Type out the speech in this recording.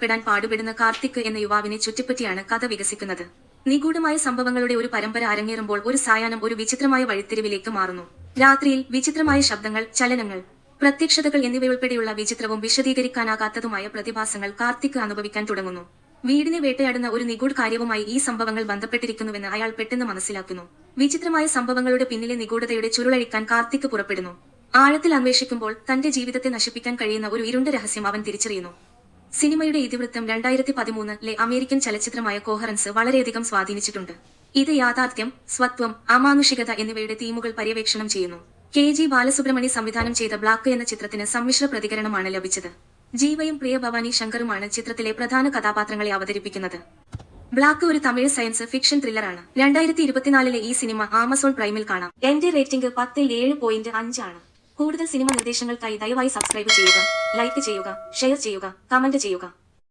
പ്പെടാൻ പാടുപെടുന്ന കാർത്തിക് എന്ന യുവാവിനെ ചുറ്റിപ്പറ്റിയാണ് കഥ വികസിക്കുന്നത്. നിഗൂഢമായ സംഭവങ്ങളുടെ ഒരു പരമ്പര അരങ്ങേറുമ്പോൾ ഒരു സായാഹ്നം ഒരു വിചിത്രമായ വഴിത്തിരിവിലേക്ക് മാറുന്നു. രാത്രിയിൽ വിചിത്രമായ ശബ്ദങ്ങൾ, ചലനങ്ങൾ, പ്രത്യക്ഷതകൾ എന്നിവയുൾപ്പെടെയുള്ള വിചിത്രവും വിശദീകരിക്കാനാകാത്തതുമായ പ്രതിഭാസങ്ങൾ കാർത്തിക് അനുഭവിക്കാൻ തുടങ്ങുന്നു. വീടിനെ വേട്ടയാടുന്ന ഒരു നിഗൂഢ കാര്യവുമായി ഈ സംഭവങ്ങൾ ബന്ധപ്പെട്ടിരിക്കുന്നുവെന്ന് അയാൾ പെട്ടെന്ന് മനസ്സിലാക്കുന്നു. വിചിത്രമായ സംഭവങ്ങളുടെ പിന്നിലെ നിഗൂഢതയുടെ ചുരുളഴിക്കാൻ കാർത്തിക് പുറപ്പെടുന്നു. ആഴത്തിൽ അന്വേഷിക്കുമ്പോൾ തന്റെ ജീവിതത്തെ നശിപ്പിക്കാൻ കഴിയുന്ന ഒരു ഇരുണ്ട രഹസ്യം അവൻ തിരിച്ചറിയുന്നു. സിനിമയുടെ ഇതിവൃത്തം 2013-ലെ അമേരിക്കൻ ചലച്ചിത്രമായ കോഹറൻസ് വളരെയധികം സ്വാധീനിച്ചിട്ടുണ്ട്. ഇത് യാഥാർത്ഥ്യം, സ്വത്വം, അമാനുഷികത എന്നിവയുടെ തീമുകൾ പര്യവേക്ഷണം ചെയ്യുന്നു. KG ബാലസുബ്രഹ്മണി സംവിധാനം ചെയ്ത ബ്ലാക്ക് എന്ന ചിത്രത്തിന് സമ്മിശ്ര പ്രതികരണമാണ് ലഭിച്ചത്. ജീവയും പ്രിയ ഭവാനി ശങ്കറുമാണ് ചിത്രത്തിലെ പ്രധാന കഥാപാത്രങ്ങളെ അവതരിപ്പിക്കുന്നത്. ബ്ലാക്ക് ഒരു തമിഴ് സയൻസ് ഫിക്ഷൻ ത്രില്ലറാണ്. 2024-ലെ ഈ സിനിമ ആമസോൺ പ്രൈമിൽ കാണാം. എന്റെ റേറ്റിംഗ് 10/7.5 ആണ്. കൂടുതൽ സിനിമ നിർദ്ദേശങ്ങൾക്കായി ദയവായി സബ്സ്ക്രൈബ് ചെയ്യുക, ലൈക്ക് ചെയ്യുക, ഷെയർ ചെയ്യുക, കമന്റ് ചെയ്യുക.